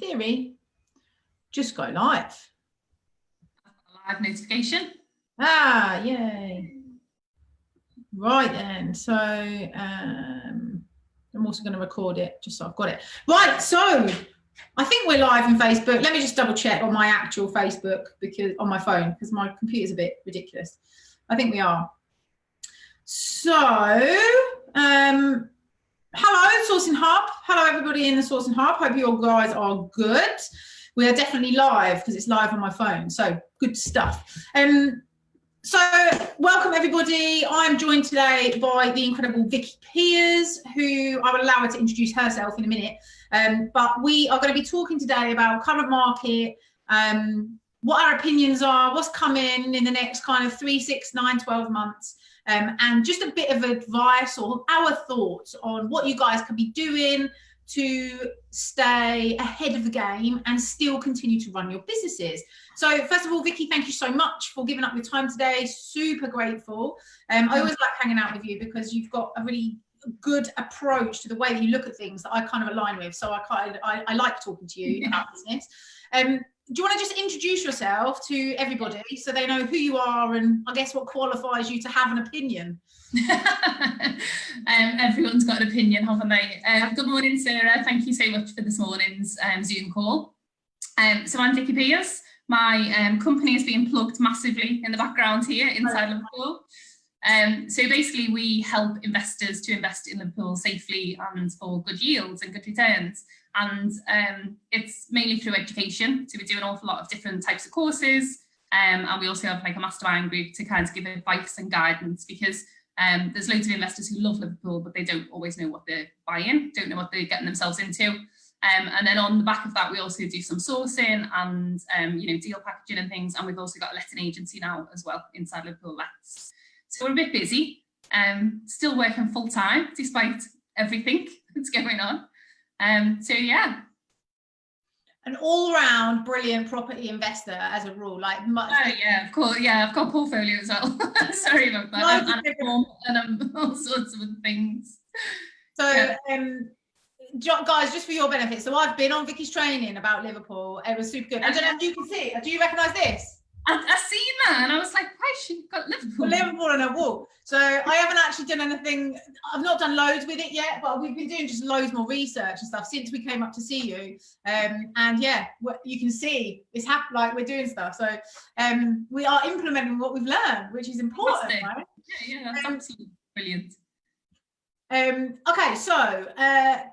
theory, just go live. Live notification. Ah, yay. Right then, so I'm also going to record it just so I've got it. Right, so I think we're live on Facebook. Let me just double check on my actual Facebook, because on my phone, because my computer's a bit ridiculous. I think we are. So, hello, Sourcing Hub. Hello, everybody in the Sourcing Hub. Hope you all guys are good. We are definitely live because it's live on my phone. So, good stuff. So, welcome everybody. I'm joined today by the incredible Vicki Piers, who I will allow her to introduce herself in a minute. But we are going to be talking today about current market, what our opinions are, what's coming in the next kind of 3, 6, 9, 12 months, and just a bit of advice or our thoughts on what you guys can be doing to stay ahead of the game and still continue to run your businesses. So first of all, Vicki, thank you so much for giving up your time today. Super grateful. I always like hanging out with you because you've got a really good approach to the way that you look at things that I kind of align with. So I like talking to you about business. Do you want to just introduce yourself to everybody so they know who you are and I guess what qualifies you to have an opinion? Everyone's got an opinion, haven't they? Good morning, Sarah. Thank you so much for this morning's Zoom call. So I'm Vicki Piers. My company is being plugged massively in the background here inside Liverpool. So basically we help investors to invest in Liverpool safely and for good yields and good returns. And it's mainly through education. So we do an awful lot of different types of courses. And we also have like a mastermind group to kind of give advice and guidance, because there's loads of investors who love Liverpool, but they don't always know what they're buying, don't know what they're getting themselves into. And then on the back of that, we also do some sourcing and, deal packaging and things. And we've also got a letting agency now as well inside Liverpool Lets. So we're a bit busy, still working full time despite everything that's going on. So yeah. An all-round brilliant property investor as a rule, like much. Oh yeah, of course. Yeah, I've got a portfolio as well. Sorry about that. And all sorts of things. So, yeah. Guys, just for your benefit, so I've been on Vicki's training about Liverpool. It was super good. I don't know if you can see it. Do you recognise this? I seen that and I was like, why has she got Liverpool? Liverpool on her wall. So I haven't actually done anything. I've not done loads with it yet, but we've been doing just loads more research and stuff since we came up to see you. And yeah, you can see it's happening. Like we're doing stuff. So we are implementing what we've learned, which is important, right? Yeah, that's absolutely brilliant. Okay, so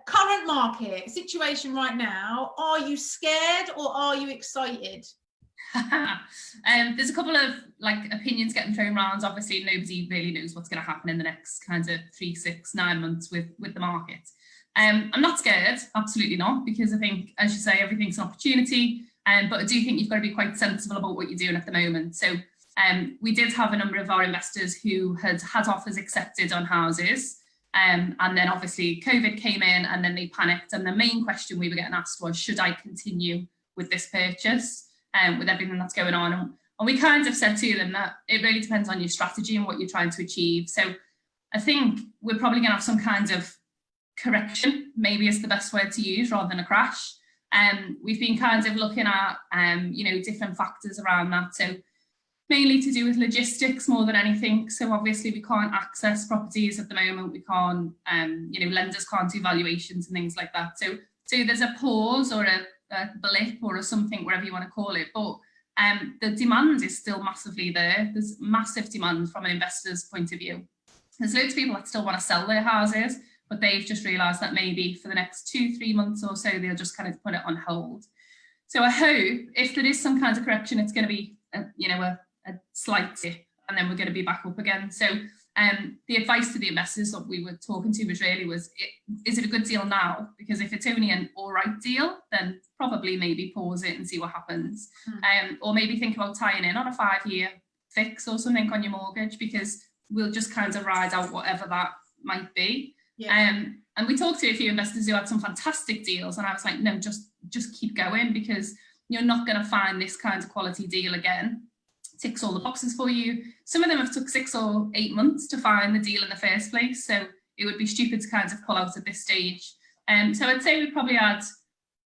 current market situation right now. Are you scared or are you excited? There's a couple of opinions getting thrown around. Obviously nobody really knows what's going to happen in the next kind of 3, 6, 9 months with the market. I'm not scared, absolutely not, because I think, as you say, everything's an opportunity, but I do think you've got to be quite sensible about what you're doing at the moment. So we did have a number of our investors who had offers accepted on houses, and then obviously COVID came in and then they panicked, and the main question we were getting asked was, should I continue with this purchase? With everything that's going on, and we kind of said to them that it really depends on your strategy and what you're trying to achieve. So I think we're probably going to have some kind of correction, maybe is the best word to use, rather than a crash. We've been kind of looking at different factors around that, so mainly to do with logistics more than anything. So obviously we can't access properties at the moment, we can't lenders can't do valuations and things like that, so there's a pause or a blip or a something, whatever you want to call it, but the demand is still massively there. There's massive demand from an investor's point of view. There's loads of people that still want to sell their houses, but they've just realised that maybe for the next 2, 3 months or so, they'll just kind of put it on hold. So I hope if there is some kind of correction, it's going to be a slight dip, and then we're going to be back up again. So the advice to the investors that we were talking to was really is it a good deal now? Because if it's only an all right deal, then probably maybe pause it and see what happens. Or maybe think about tying in on a 5-year fix or something on your mortgage, because we'll just kind of ride out whatever that might be. Yeah. And we talked to a few investors who had some fantastic deals, and I was like, no, just keep going, because you're not going to find this kind of quality deal again. Ticks all the boxes for you. Some of them have took 6 or 8 months to find the deal in the first place, so it would be stupid to kind of pull out at this stage. So I'd say we probably had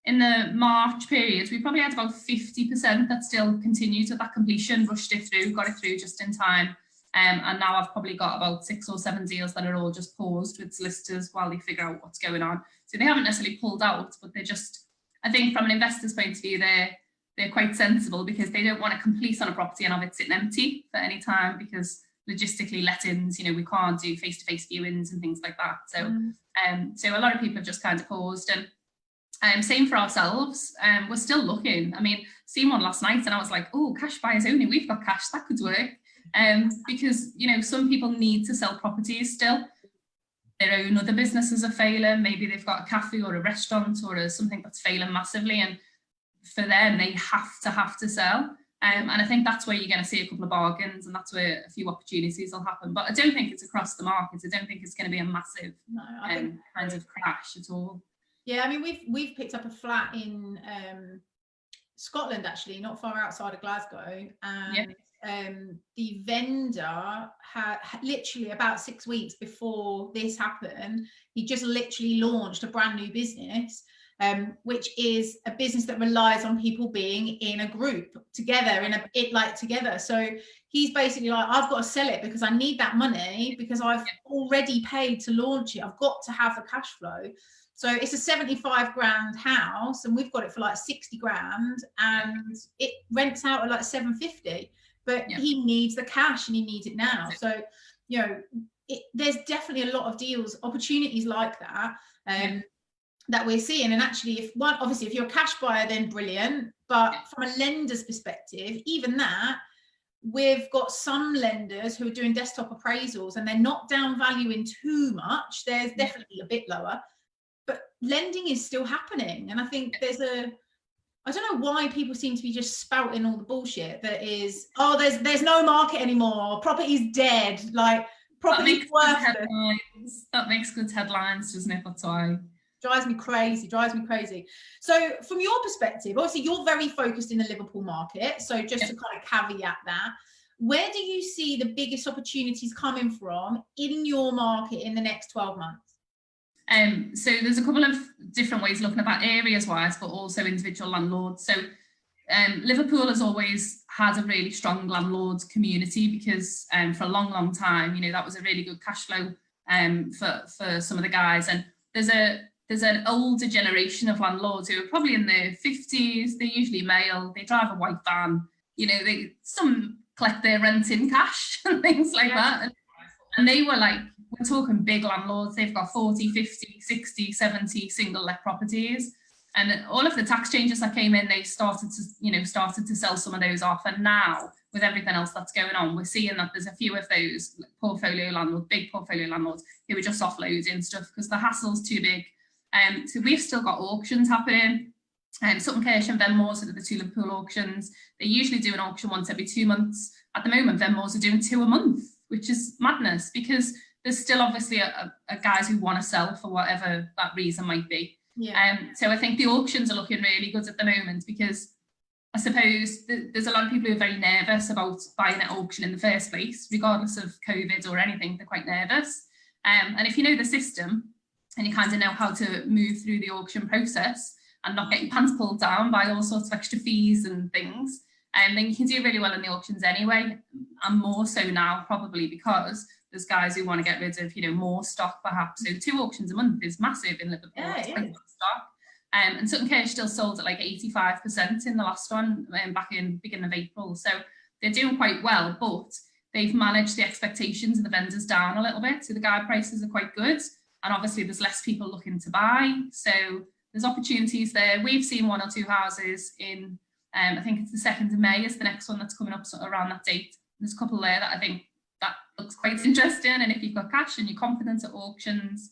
in the March period, we probably had about 50% that still continued with that completion, rushed it through, got it through just in time. And now I've probably got about 6 or 7 deals that are all just paused with solicitors while they figure out what's going on. So they haven't necessarily pulled out, but they're just, I think from an investor's point of view, they're quite sensible, because they don't want to complete on a property and have it sitting empty for any time, because logistically let-ins, you know, we can't do face-to-face viewings and things like that. So, so a lot of people have just kind of paused, and same for ourselves. We're still looking. I mean, seen one last night and I was like, oh, cash buyers only, we've got cash, that could work. Because, you know, some people need to sell properties still. Their own other businesses are failing. Maybe they've got a cafe or a restaurant or something that's failing massively, and for them, they have to sell. And I think that's where you're going to see a couple of bargains, and that's where a few opportunities will happen. But I don't think it's across the market. I don't think it's going to be a massive kind of crash at all. Yeah, I mean, we've picked up a flat in Scotland, actually, not far outside of Glasgow, and the vendor had literally about 6 weeks before this happened, he just literally launched a brand new business, which is a business that relies on people being in a group together, together. So he's basically like, I've got to sell it because I need that money, because I've already paid to launch it. I've got to have the cash flow. So it's a 75 grand house, and we've got it for like 60 grand, and it rents out at like 750. But he needs the cash, and he needs it now. So, you know, there's definitely a lot of deals, opportunities like that, that we're seeing. And actually, obviously, if you're a cash buyer, then brilliant. But from a lender's perspective, even that, we've got some lenders who are doing desktop appraisals, and they're not down valuing too much. There's definitely a bit lower, but lending is still happening. And I think I don't know why people seem to be just spouting all the bullshit that is, oh, there's no market anymore, property's dead, like property's worthless. That makes good headlines, doesn't it? That's why. Drives me crazy. So from your perspective, obviously you're very focused in the Liverpool market, so just to kind of caveat that, where do you see the biggest opportunities coming from in your market in the next 12 months? So there's a couple of different ways of looking about areas wise, but also individual landlords. So Liverpool has always had a really strong landlord community, because for a long time, you know, that was a really good cash flow for some of the guys. And there's an older generation of landlords who are probably in their 50s. They're usually male. They drive a white van. You know, some collect their rent in cash and things like that. And they were like, we're talking big landlords. They've got 40, 50, 60, 70 single let properties. And all of the tax changes that came in, they started to sell some of those off. And now, with everything else that's going on, we're seeing that there's a few of those big portfolio landlords who are just offloading stuff because the hassle's too big. So we've still got auctions happening. Sutton Kirsch and Venmore's are the two Liverpool auctions. They usually do an auction once every 2 months. At the moment, Venmore's are doing 2 a month, which is madness, because there's still obviously a guys who want to sell for whatever that reason might be. So I think the auctions are looking really good at the moment, because I suppose there's a lot of people who are very nervous about buying at auction in the first place, regardless of COVID or anything. They're quite nervous. And if you know the system and you kind of know how to move through the auction process and not get your pants pulled down by all sorts of extra fees and things, then you can do really well in the auctions anyway, and more so now probably because there's guys who want to get rid of, you know, more stock perhaps. So 2 auctions a month is massive in Liverpool. It's quite good stock. And Sutton Kirsch still sold at like 85% in the last one, back in beginning of April. So they're doing quite well, but they've managed the expectations of the vendors down a little bit. So the guide prices are quite good. And obviously there's less people looking to buy. So there's opportunities there. We've seen 1 or 2 houses in, I think it's the 2nd of May is the next one that's coming up around that date. There's a couple there that I think that looks quite interesting. And if you've got cash and you're confident at auctions,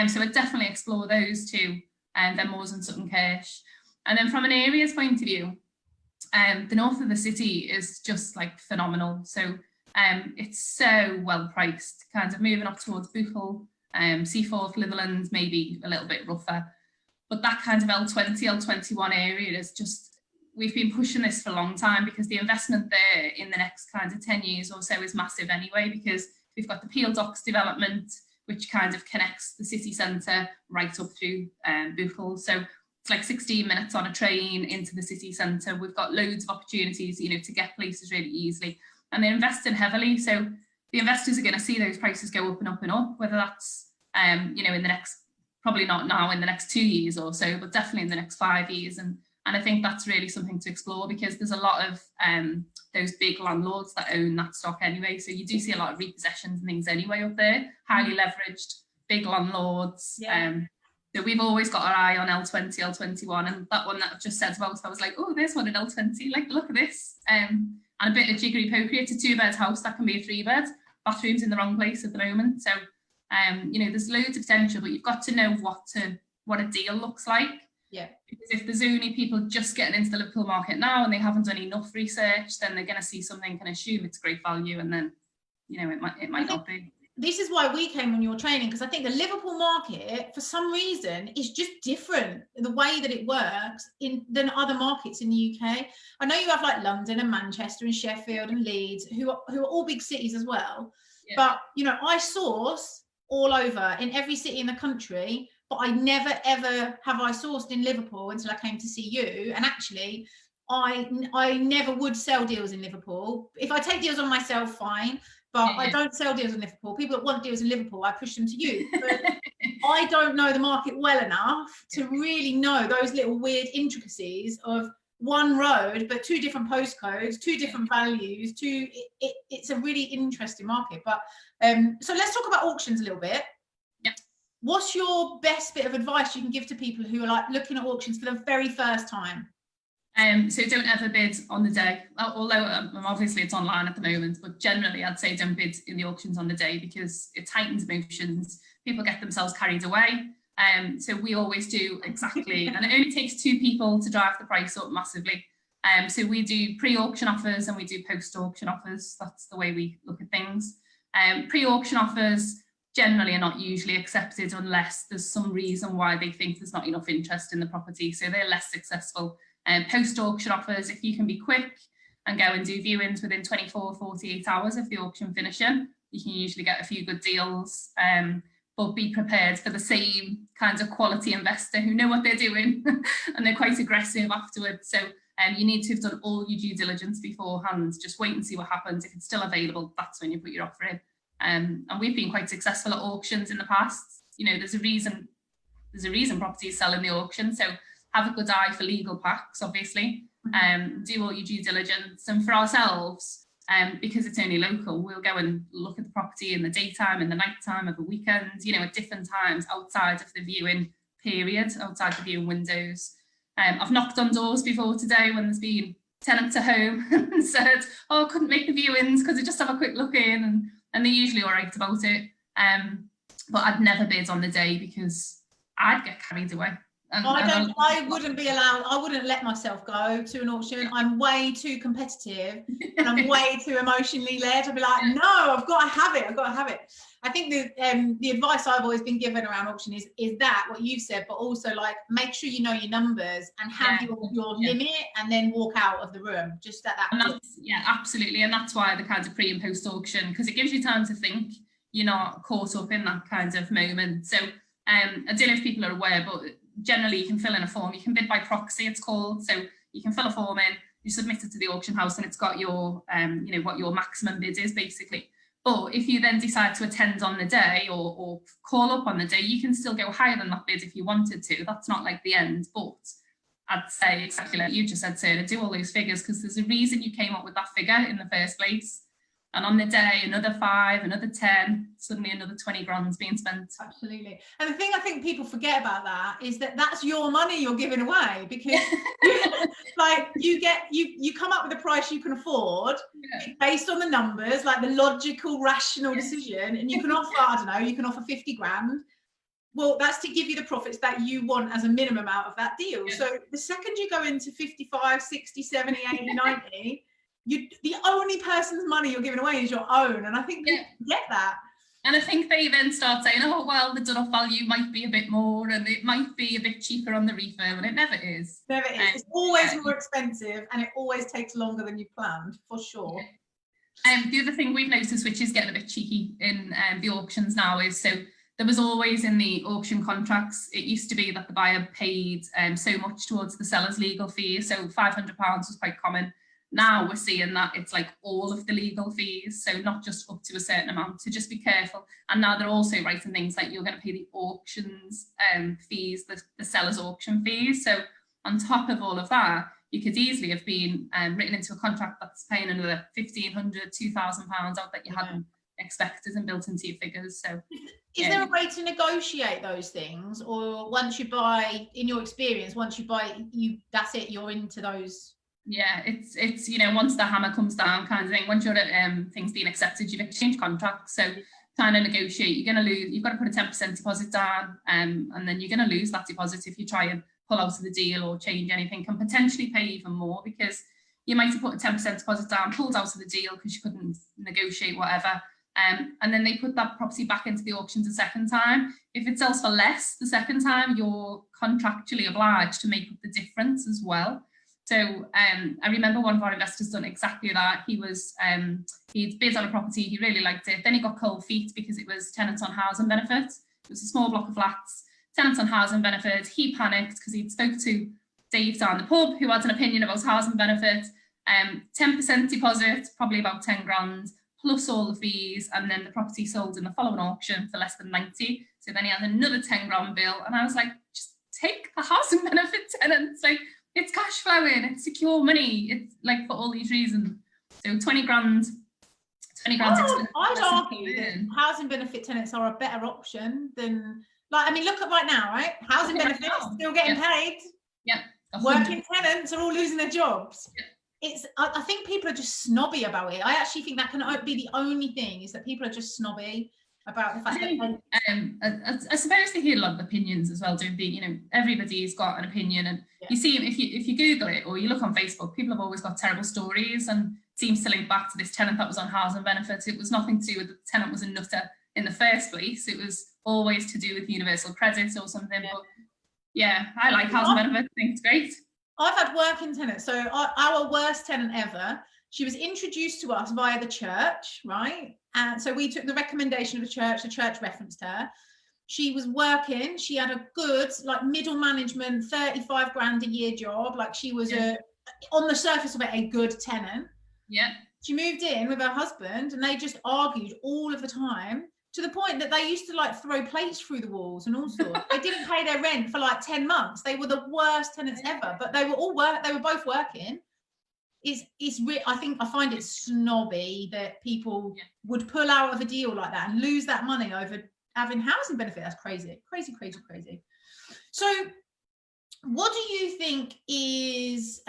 so I'd definitely explore those two, Venmore's and Sutton Kirsch. And then from an areas point of view, the north of the city is just like phenomenal. So it's so well priced, kind of moving up towards Bootle, Seaforth, Litherland, maybe a little bit rougher. But that kind of L20, L21 area is just, we've been pushing this for a long time, because the investment there in the next kind of 10 years or so is massive anyway, because we've got the Peel Docks development, which kind of connects the city centre right up through Bootle. So it's like 16 minutes on a train into the city centre. We've got loads of opportunities, you know, to get places really easily, and they're investing heavily. So the investors are going to see those prices go up and up and up, whether that's, you know, in the next, probably not now in the next 2 years or so, but definitely in the next 5 years. And I think that's really something to explore, because there's a lot of those big landlords that own that stock anyway. So you do see a lot of repossessions and things anyway up there, highly leveraged, big landlords. Yeah. So we've always got our eye on L20, L21, and that one that I've just said about, I was like, oh, there's one in L20, like, look at this. And a bit of jiggery pokery, it's a 2-bed house that can be a 3-bed, bathrooms in the wrong place at the moment. So, you know, there's loads of potential, but you've got to know what a deal looks like. Yeah. Because if there's only people just getting into the Liverpool market now and they haven't done enough research, then they're going to see something and assume it's great value, and then, you know, it might not be. This is why we came on your training, because I think the Liverpool market, for some reason, is just different in the way that it works than other markets in the UK. I know you have like London and Manchester and Sheffield and Leeds, who are all big cities as well. Yeah. But, you know, I source all over in every city in the country, but I never, ever have I sourced in Liverpool until I came to see you. And actually, I never would sell deals in Liverpool. If I take deals on myself, fine. But I don't sell deals in Liverpool. People that want deals in Liverpool, I push them to you. But I don't know the market well enough to really know those little weird intricacies of one road, but 2 different postcodes, 2 different values. It's a really interesting market. But so let's talk about auctions a little bit. Yep. What's your best bit of advice you can give to people who are like looking at auctions for the very first time? So don't ever bid on the day, although obviously it's online at the moment, but generally I'd say don't bid in the auctions on the day, because it heightens emotions. People get themselves carried away. So we always do exactly, and it only takes 2 people to drive the price up massively. So we do pre-auction offers and we do post-auction offers. That's the way we look at things. Pre-auction offers generally are not usually accepted unless there's some reason why they think there's not enough interest in the property. So they're less successful. Post-auction offers, if you can be quick and go and do viewings within 24, 48 hours of the auction finishing, you can usually get a few good deals, but be prepared for the same kinds of quality investor who know what they're doing and they're quite aggressive afterwards. So you need to have done all your due diligence beforehand. Just wait and see what happens. If it's still available, that's when you put your offer in. And we've been quite successful at auctions in the past. You know, there's a reason properties sell in the auction. So have a good eye for legal packs, obviously. Do all your due diligence. And for ourselves, because it's only local, we'll go and look at the property in the daytime, in the nighttime, of the weekend, you know, at different times outside of the viewing period, outside the viewing windows. I've knocked on doors before today when there's been tenants at home and said, oh, I couldn't make the viewings because I just have a quick look in, and they're usually all right about it. But I'd never bid on the day because I'd get carried away. I wouldn't be allowed, I wouldn't let myself go to an auction. I'm way too competitive and I'm way too emotionally led. I'd be like, no, I've got to have it. I've got to have it. I think the advice I've always been given around auction is that what you said, but also like make sure you know your numbers and have your limit, and then walk out of the room just at that. Yeah, absolutely. And that's why the kind of pre and post auction, because it gives you time to think. You're not caught up in that kind of moment. So I don't know if people are aware, but generally you can fill in a form. You can bid by proxy, it's called. So you can fill a form in, you submit it to the auction house, and it's got your you know, what your maximum bid is basically. But if you then decide to attend on the day or call up on the day, you can still go higher than that bid if you wanted to. That's not like the end. But I'd say exactly like you just said, Sarah, do all those figures, because there's a reason you came up with that figure in the first place. And on the day, another 5, another 10, suddenly another 20 grand's being spent. Absolutely. And the thing I think people forget about that is that that's your money you're giving away, because like you come up with a price you can afford based on the numbers, like the logical, rational decision, and you can offer, I don't know, you can offer 50 grand. Well, that's to give you the profits that you want as a minimum out of that deal. So the second you go into 55, 60, 70, 80, 90, the only person's money you're giving away is your own. And I think people get that. And I think they then start saying, oh, well, the done-off value might be a bit more and it might be a bit cheaper on the refurb, and it never is. Never is. It's always more expensive, and it always takes longer than you planned, for sure. The other thing we've noticed, which is getting a bit cheeky in the auctions now, is so there was always in the auction contracts, it used to be that the buyer paid so much towards the seller's legal fees. So £500 was quite common. Now we're seeing that it's like all of the legal fees, so not just up to a certain amount, so just be careful. And now they're also writing things like you're going to pay the auctions fees, the seller's auction fees. So on top of all of that, you could easily have been written into a contract that's paying another £1,500, £2,000 out that you hadn't expected and built into your figures. So is there a way to negotiate those things, or once you buy, in your experience, once you buy, that's it, you're into those? Yeah, it's you know, once the hammer comes down kind of thing, once you're at things being accepted, you've exchanged contracts, so trying to negotiate, you're going to lose, you've got to put a 10% deposit down, and then you're going to lose that deposit if you try and pull out of the deal or change anything, and potentially pay even more, because you might have put a 10% deposit down, pulled out of the deal because you couldn't negotiate whatever, and then they put that property back into the auctions a second time. If it sells for less the second time, you're contractually obliged to make up the difference as well. So I remember one of our investors done exactly that. He'd bid on a property, he really liked it. Then he got cold feet because it was tenants on housing benefits. It was a small block of flats, tenants on housing benefits. He panicked because he'd spoke to Dave down the pub, who had an opinion about housing benefits. 10% deposit, probably about 10 grand, plus all the fees, and then the property sold in the following auction for less than 90. So then he had another 10 grand bill, and I was like, just take the housing benefit tenants, like, it's cash flowing, it's secure money, it's like for all these reasons. So 20 grand. I'd argue that housing benefit tenants are a better option than, like, I mean, look at right now, right? Housing benefits still getting paid. Yeah. Working tenants are all losing their jobs. Yeah. I think people are just snobby about it. I actually think that can be the only thing, is that people are just snobby about the fact that I suppose they hear a lot of opinions as well, don't they? You know, everybody's got an opinion, and you see, if you Google it or you look on Facebook, people have always got terrible stories, and it seems to link back to this tenant that was on housing benefits. It was nothing to do with the tenant was a nutter in the first place. It was always to do with universal credit or something. But yeah, I like housing benefits. I think it's great. I've had working tenants. So our worst tenant ever, she was introduced to us via the church, right? And so we took the recommendation of the church referenced her. She was working, she had a good, like, middle management, 35 grand a year job. Like, she was on the surface of it, a good tenant. Yeah. She moved in with her husband, and they just argued all of the time, to the point that they used to, like, throw plates through the walls and all sorts. They didn't pay their rent for like 10 months. They were the worst tenants ever, but they were both working. I find it snobby that people would pull out of a deal like that and lose that money over having housing benefit. That's crazy. So what do you think is,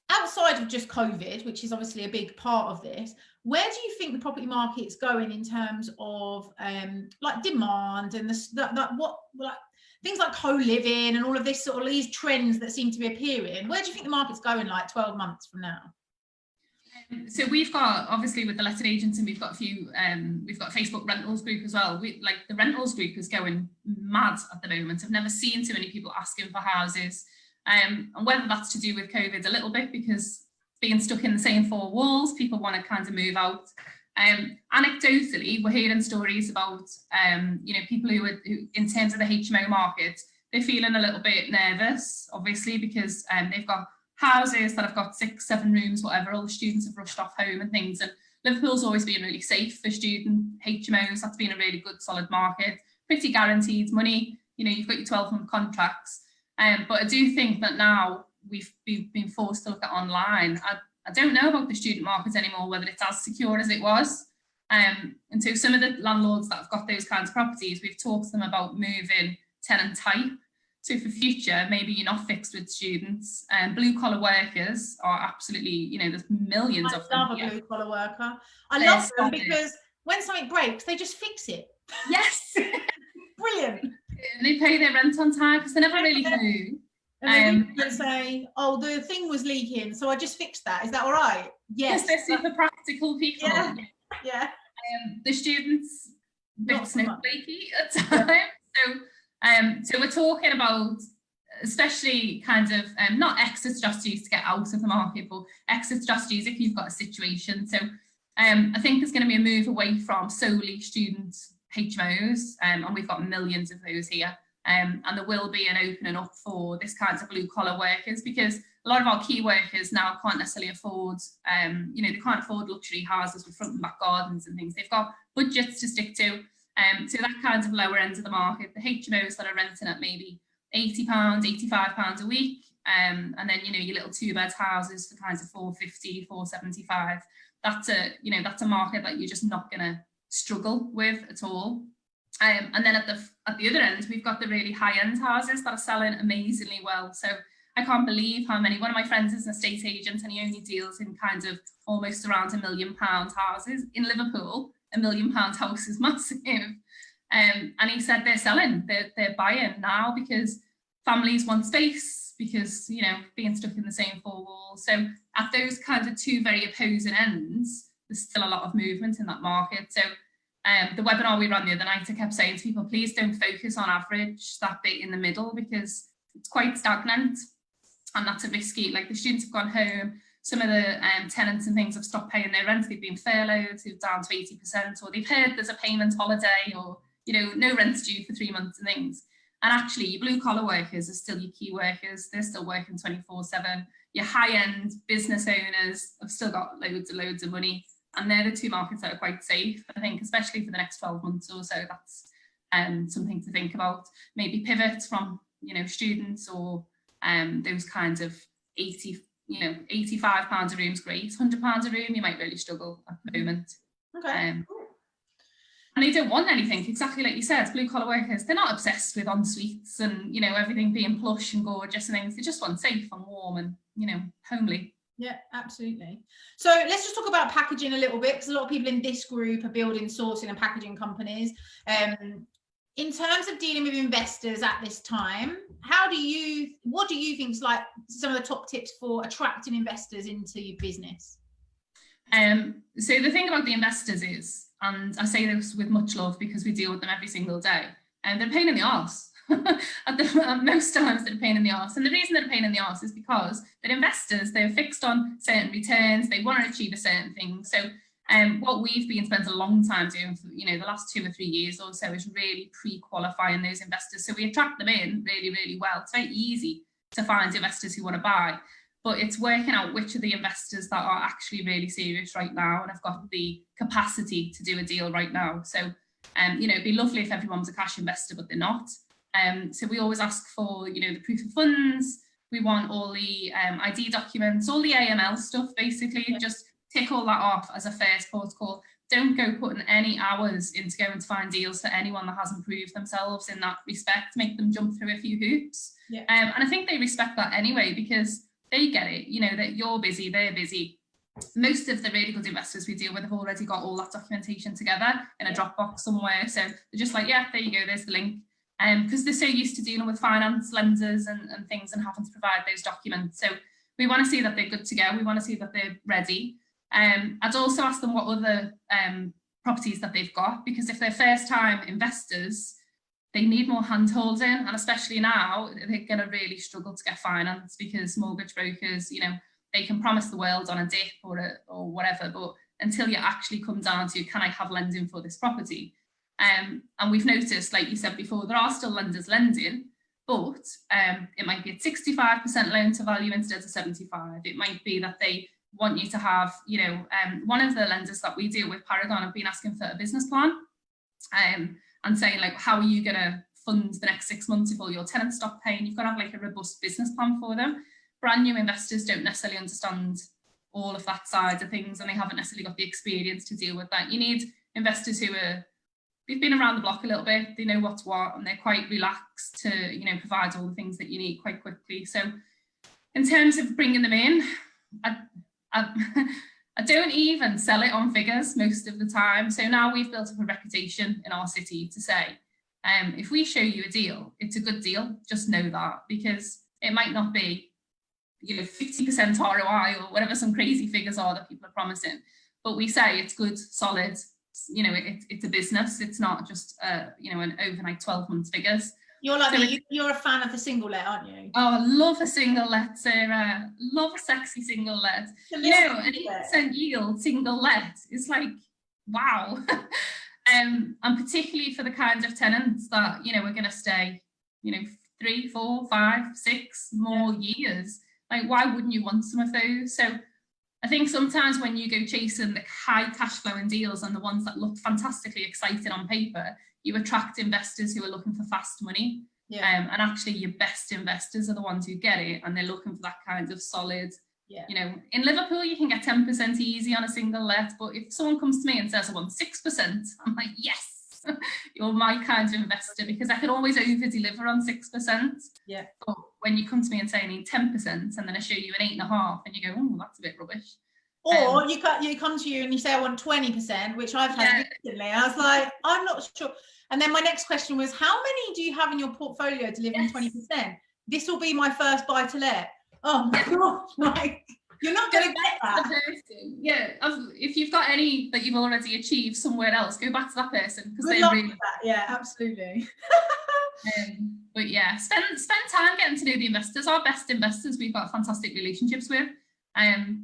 outside of just COVID, which is obviously a big part of this, where do you think the property market's going in terms of like demand and things like co-living and all of this sort of these trends that seem to be appearing? Where do you think the market's going like 12 months from now? So we've got, obviously, with the letting agents, and we've got a few, we've got a Facebook rentals group as well. The rentals group is going mad at the moment. I've never seen so many people asking for houses. And whether that's to do with COVID a little bit, because being stuck in the same four walls, people want to kind of move out. Anecdotally, we're hearing stories about, people who, in terms of the HMO market, they're feeling a little bit nervous, obviously, because they've got houses that have got 6-7 rooms, whatever. All the students have rushed off home and things. And Liverpool's always been really safe for student HMOs. That's been a really good, solid market. Pretty guaranteed money. You know, you've got your 12-month contracts. But I do think that now we've been forced to look at online. I don't know about the student market anymore, whether it's as secure as it was. And so some of the landlords that have got those kinds of properties, we've talked to them about moving tenant type. So for future, maybe you're not fixed with students. Blue collar workers are absolutely, there's millions of them. I love a blue collar worker. I love them because when something breaks, they just fix it. Yes. Brilliant. And they pay their rent on time because they never really do. And they say, oh, the thing was leaking, so I just fixed that. Is that all right? Yes. They're super practical people. Yeah. The students, a bit snowflakey at times. So we're talking about, especially kind of not exit strategies to get out of the market, but exit strategies if you've got a situation. So I think there's going to be a move away from solely student HMOs, and we've got millions of those here. And there will be an opening up for this kinds of blue collar workers, because a lot of our key workers now can't necessarily afford, they can't afford luxury houses with front and back gardens and things. They've got budgets to stick to. So that kind of lower end of the market, the HMOs that are renting at maybe £80, £85 a week, and then your little 2-bed houses for kinds of £450, £475. That's a market that you're just not going to struggle with at all. And then at the other end, we've got the really high end houses that are selling amazingly well. So I can't believe how many. One of my friends is an estate agent, and he only deals in kind of almost around £1 million houses in Liverpool. £1 million house is massive. And he said they're selling, they're buying now because families want space, because, being stuck in the same four walls. So at those kinds of two very opposing ends, there's still a lot of movement in that market. So the webinar we ran the other night, I kept saying to people, please don't focus on average, that bit in the middle, because it's quite stagnant and that's a risky. Like, the students have gone home, some of the tenants and things have stopped paying their rent, they've been furloughed, they're down to 80%, or they've heard there's a payment holiday, or no rent's due for 3 months and things. And actually, your blue collar workers are still your key workers, they're still working 24/7. Your high end business owners have still got loads and loads of money, and they're the two markets that are quite safe, I think, especially for the next 12 months or so. That's something to think about. Maybe pivot from students, or those kinds of £85 a room's great. £100 a room, you might really struggle at the moment. Okay. And they don't want anything, exactly like you said, blue collar workers, they're not obsessed with en suites and everything being plush and gorgeous and things. They just want safe and warm and homely. Yeah, absolutely. So let's just talk about packaging a little bit, because a lot of people in this group are building, sourcing and packaging companies. In terms of dealing with investors at this time, what do you think is like some of the top tips for attracting investors into your business? So the thing about the investors is, and I say this with much love because we deal with them every single day, and they're a pain in the arse. Most times they're a pain in the arse. And the reason they're a pain in the arse is because they're investors, they're fixed on certain returns, they want to achieve a certain thing. So what we've been spent a long time doing for the last 2 or 3 years or so is really pre-qualifying those investors. So we attract them in really, really well. It's very easy to find investors who want to buy, but it's working out which of the investors that are actually really serious right now and have got the capacity to do a deal right now. So it'd be lovely if everyone was a cash investor, but they're not. So we always ask for, the proof of funds. We want all the ID documents, all the AML stuff, basically. Yeah. Just tick all that off as a first port call. Don't go putting any hours into going to find deals for anyone that hasn't proved themselves in that respect. Make them jump through a few hoops. Yeah. And I think they respect that anyway, because they get it, that you're busy, they're busy. Most of the really good investors we deal with have already got all that documentation together in a Dropbox somewhere. So they're just like, yeah, there you go, there's the link. Because they're so used to dealing with finance lenders and things and having to provide those documents. So we want to see that they're good to go. We want to see that they're ready. I'd also ask them what other properties that they've got, because if they're first time investors, they need more hand holding, and especially now they're going to really struggle to get finance, because mortgage brokers, they can promise the world on a dip or whatever, but until you actually come down to, can I have lending for this property? And we've noticed, like you said before, there are still lenders lending, but it might be at 65% loan to value instead of 75. It might be that they want you to have, one of the lenders that we deal with, Paragon, have been asking for a business plan and saying, like, how are you going to fund the next 6 months if all your tenants stop paying? You've got to have like a robust business plan for them. Brand new investors don't necessarily understand all of that side of things, and they haven't necessarily got the experience to deal with that. You need investors who they've been around the block a little bit, they know what's what, and they're quite relaxed to, provide all the things that you need quite quickly. So in terms of bringing them in, I don't even sell it on figures most of the time. So now we've built up a reputation in our city to say, if we show you a deal, it's a good deal, just know that, because it might not be, 50% ROI or whatever some crazy figures are that people are promising, but we say it's good, solid, it's a business. It's not just an overnight 12 months figures. You're a fan of the single let, aren't you? Oh, I love a single let, Sarah. Love a sexy single let. An 8% yield single let is like, wow. And particularly for the kinds of tenants that, you know, are going to stay, you know, 3, 4, 5, 6 more years. Like, why wouldn't you want some of those? So I think sometimes when you go chasing the high cash flowing deals and the ones that look fantastically exciting on paper, you attract investors who are looking for fast money. And actually your best investors are the ones who get it, and they're looking for that kind of solid, you know, in Liverpool you can get 10% easy on a single let, but if someone comes to me and says I want 6%, I'm like, yes, you're my kind of investor, because I can always over deliver on 6%. But when you come to me and say I need 10% and then I show you an 8.5 and you go, oh, that's a bit rubbish. Or you come to you and you say I want 20%, which I've had recently. I was like, I'm not sure. And then my next question was, how many do you have in your portfolio delivering 20%? This will be my first buy to let. Oh my God, like, you're not going to get that. If you've got any that you've already achieved somewhere else, go back to that person, because they really that. Yeah, absolutely. But yeah, spend time getting to know the investors. Our best investors we've got fantastic relationships with.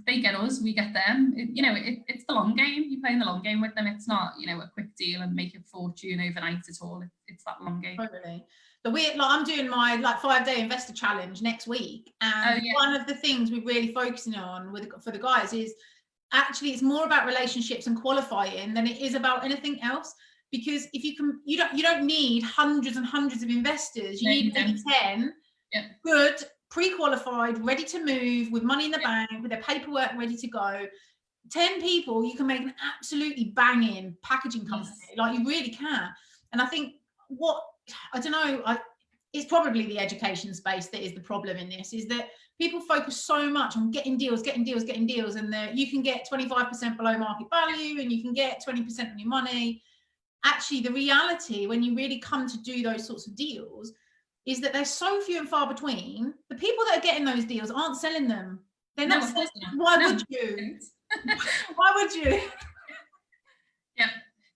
They get us, we get them. It's the long game. You're playing the long game with them. It's not, you know, a quick deal and make a fortune overnight at all. It's that long game. Totally. But I'm doing my 5-day investor challenge next week, and one of the things we're really focusing on for the guys is actually it's more about relationships and qualifying than it is about anything else. Because if you don't need hundreds and hundreds of investors. You need maybe 10 good, pre-qualified, ready to move, with money in the bank, with their paperwork ready to go. 10 people, you can make an absolutely banging packaging company. Like, you really can. And I think it's probably the education space that is the problem in this, is that people focus so much on getting deals, and you can get 25% below market value and you can get 20% on your money. Actually, the reality, when you really come to do those sorts of deals, is that they're so few and far between. The people that are getting those deals aren't selling them. They're not selling them. Why would you? Why would you? Yeah.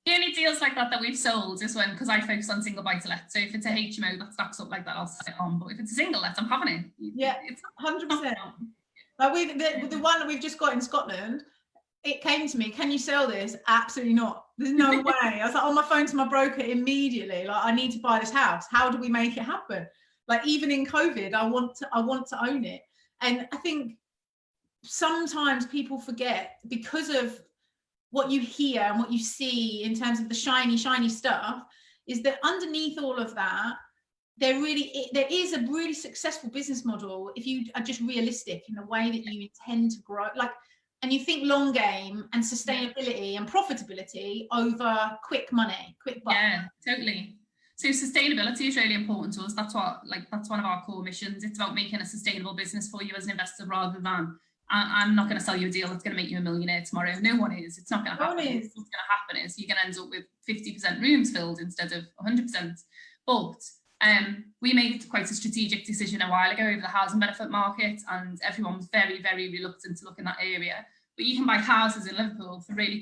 The only deals like that we've sold is because I focus on single buy-to-let. So if it's a HMO that stacks up like that, I'll sell it on. But if it's a single let, I'm having it. Yeah, it's 100%. Like the one that we've just got in Scotland, it came to me, can you sell this? Absolutely not. There's no way. I was like on my phone to my broker immediately, like, I need to buy this house. How do we make it happen? Like, even in COVID, I want to own it. And I think sometimes people forget, because of what you hear and what you see in terms of the shiny stuff, is that underneath all of that, there is a really successful business model if you are just realistic in the way that you intend to grow. Like, and you think long game and sustainability and profitability over quick money, quick buck. Yeah, totally. So sustainability is really important to us. That's one of our core missions. It's about making a sustainable business for you as an investor, rather than I'm not going to sell you a deal that's going to make you a millionaire tomorrow. No one is. It's not going to happen. What's going to happen is you're going to end up with 50% rooms filled instead of 100%. But we made quite a strategic decision a while ago over the housing benefit market, and everyone was very, very reluctant to look in that area. But you can buy houses in Liverpool for really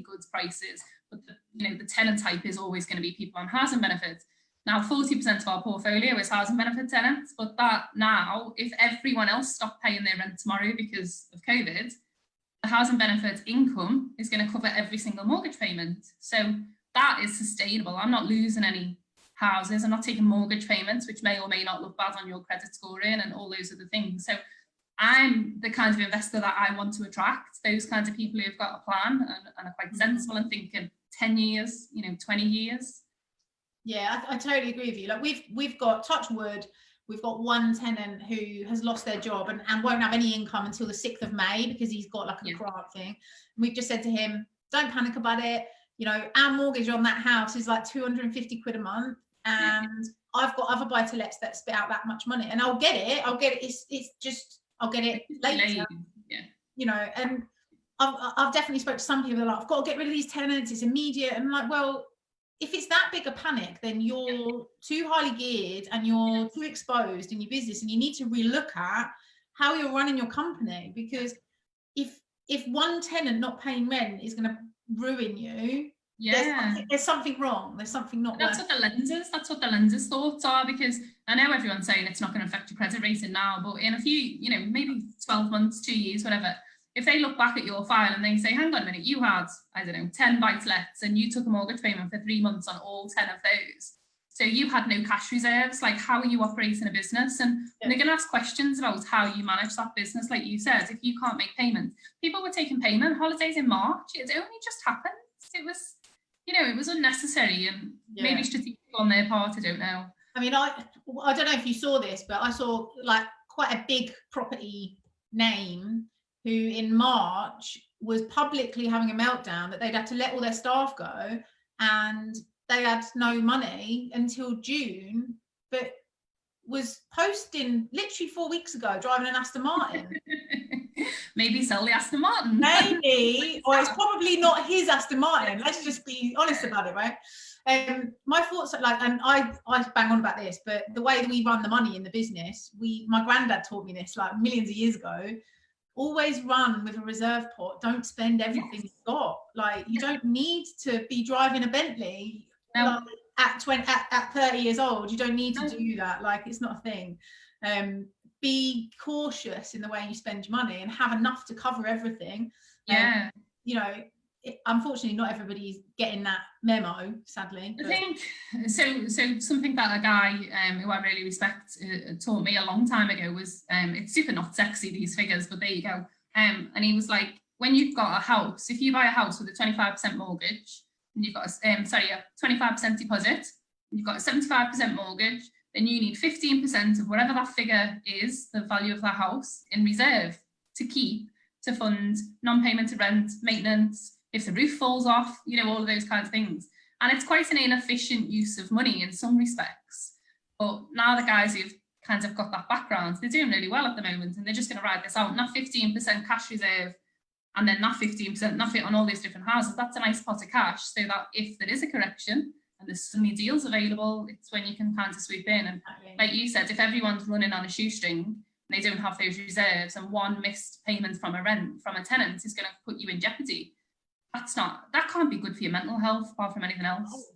good prices. But the tenant type is always going to be people on housing benefits. Now, 40% of our portfolio is housing benefit tenants, but that now, if everyone else stopped paying their rent tomorrow because of COVID, the housing benefit income is going to cover every single mortgage payment. So that is sustainable. I'm not losing any houses. I'm not taking mortgage payments, which may or may not look bad on your credit scoring and all those other things. So I'm the kind of investor that I want to attract, those kinds of people who've got a plan and are quite sensible and thinking 10 years, 20 years. Yeah, I totally agree with you. Like, we've got, touch wood, we've got one tenant who has lost their job and won't have any income until the 6th of May because he's got like a grant thing. And we've just said to him, don't panic about it. Our mortgage on that house is like 250 quid a month, and I've got other buy-to-lets that spit out that much money, and I'll get it. I'll get it later. And I've definitely spoke to some people that are like, I've got to get rid of these tenants, it's immediate. And I'm like, well, if it's that big a panic, then you're too highly geared and you're too exposed in your business, and you need to relook at how you're running your company. Because if one tenant not paying rent is going to ruin you, there's something wrong. There's something not. That's what the lenders' thoughts are, because I know everyone's saying it's not going to affect your credit rating now, but in a few, maybe 12 months, 2 years, whatever, if they look back at your file and they say, hang on a minute, you had, I don't know, 10 buy-to-lets and you took a mortgage payment for 3 months on all 10 of those. So you had no cash reserves, like how are you operating a business? And they're going to ask questions about how you manage that business. Like you said, if you can't make payments, people were taking payment holidays in March. It only just happened. It was, you know, it was unnecessary and maybe strategic on their part. I don't know. I mean, I don't know if you saw this, but I saw like quite a big property name who in March was publicly having a meltdown that they'd had to let all their staff go and they had no money until June, but was posting literally 4 weeks ago driving an Aston Martin. Maybe sell the Aston Martin. Maybe, or it's probably not his Aston Martin. Let's just be honest about it, right? My thoughts are like, and I bang on about this, but the way that we run the money in the business, my granddad taught me this like millions of years ago. Always run with a reserve pot. Don't spend everything you've got. Like you don't need to be driving a Bentley at 30 years old. You don't need to do that. Like it's not a thing. Be cautious in the way you spend your money and have enough to cover everything. You know, unfortunately, not everybody's getting that memo, sadly. I think so something that a guy who I really respect taught me a long time ago was it's super not sexy, these figures, but there you go. And he was like, when you've got a house, if you buy a house with a 25% mortgage and you've got a 25% deposit and you've got a 75% mortgage, then you need 15% of whatever that figure is, the value of that house, in reserve to keep to fund non-payment of rent, maintenance, if the roof falls off, you know, all of those kinds of things. And it's quite an inefficient use of money in some respects. But now the guys who've kind of got that background, they're doing really well at the moment and they're just going to ride this out. Not 15% cash reserve and then not 15%, nothing on all these different houses. That's a nice pot of cash so that if there is a correction and there's suddenly deals available, it's when you can kind of swoop in. And like you said, if everyone's running on a shoestring and they don't have those reserves and one missed payment from a tenant is going to put you in jeopardy. That can't be good for your mental health apart from anything else.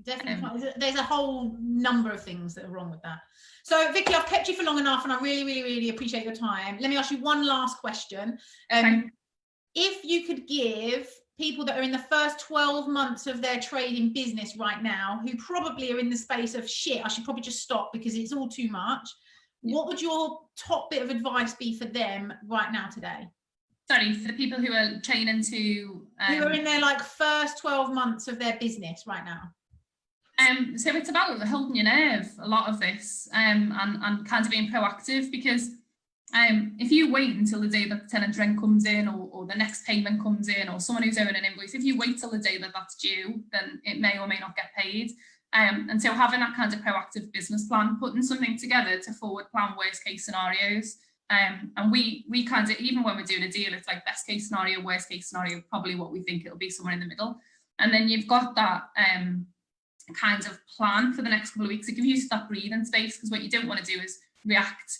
Definitely. There's a whole number of things that are wrong with that. So Vicky, I've kept you for long enough and I really, really, really appreciate your time. Let me ask you one last question. If you could give people that are in the first 12 months of their trading business right now, who probably are in the space of shit, I should probably just stop because it's all too much. What would your top bit of advice be for them right now today? Sorry, for the people who are training to... who are in their like first 12 months of their business right now. So it's about holding your nerve, a lot of this, and kind of being proactive, because if you wait until the day that the tenant rent comes in or the next payment comes in or someone who's owing an invoice, if you wait till the day that that's due, then it may or may not get paid. And so having that kind of proactive business plan, putting something together to forward plan worst case scenarios. And we kind of, even when we're doing a deal, it's like best case scenario, worst case scenario, probably what we think it'll be, somewhere in the middle. And then you've got that kind of plan for the next couple of weeks. It gives you that breathing space, because what you don't want to do is react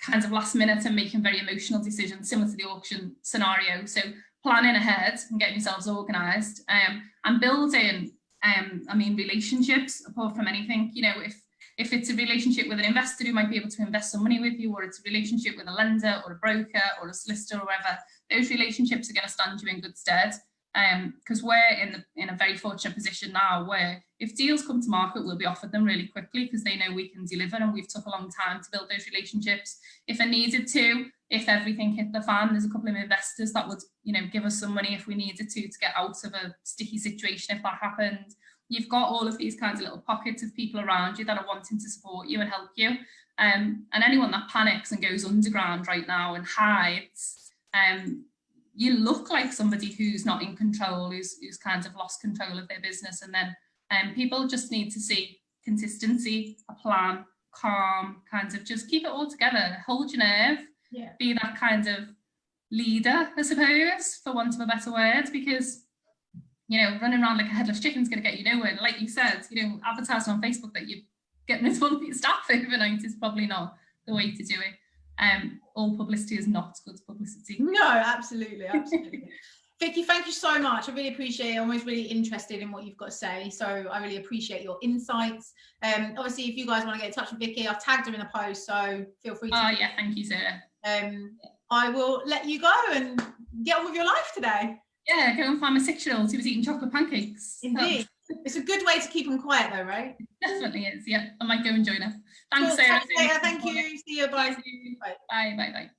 kind of last minute and making very emotional decisions similar to the auction scenario. So planning ahead and getting yourselves organised and building, I mean, relationships apart from anything. You know, if it's a relationship with an investor who might be able to invest some money with you, or it's a relationship with a lender or a broker or a solicitor or whatever, those relationships are going to stand you in good stead. Because we're in a very fortunate position now where if deals come to market, we'll be offered them really quickly because they know we can deliver, and we've took a long time to build those relationships. If I needed to, if everything hit the fan, there's a couple of investors that would, you know, give us some money if we needed to get out of a sticky situation if that happened. You've got all of these kinds of little pockets of people around you that are wanting to support you and help you. And anyone that panics and goes underground right now and hides, you look like somebody who's not in control, who's kind of lost control of their business. And then people just need to see consistency, a plan, calm, kind of just keep it all together, hold your nerve, be that kind of leader, I suppose, for want of a better word, because, you know, running around like a headless chicken is going to get you nowhere. And like you said, you know, advertising on Facebook that you're getting rid of all of your staff overnight is probably not the way to do it. All publicity is not good publicity. No, absolutely. Vicky, thank you so much. I really appreciate it. I'm always really interested in what you've got to say. So I really appreciate your insights. Obviously, if you guys want to get in touch with Vicky, I've tagged her in the post, so feel free to. Oh, yeah, thank you, Sarah. I will let you go and get on with your life today. Yeah, go and find my 6-year-old who was eating chocolate pancakes. Indeed. It's a good way to keep them quiet though, right? Definitely is, yeah. I might go and join her. Thanks, Cool. Sarah. Thank you. See you. Bye. Bye, bye, bye.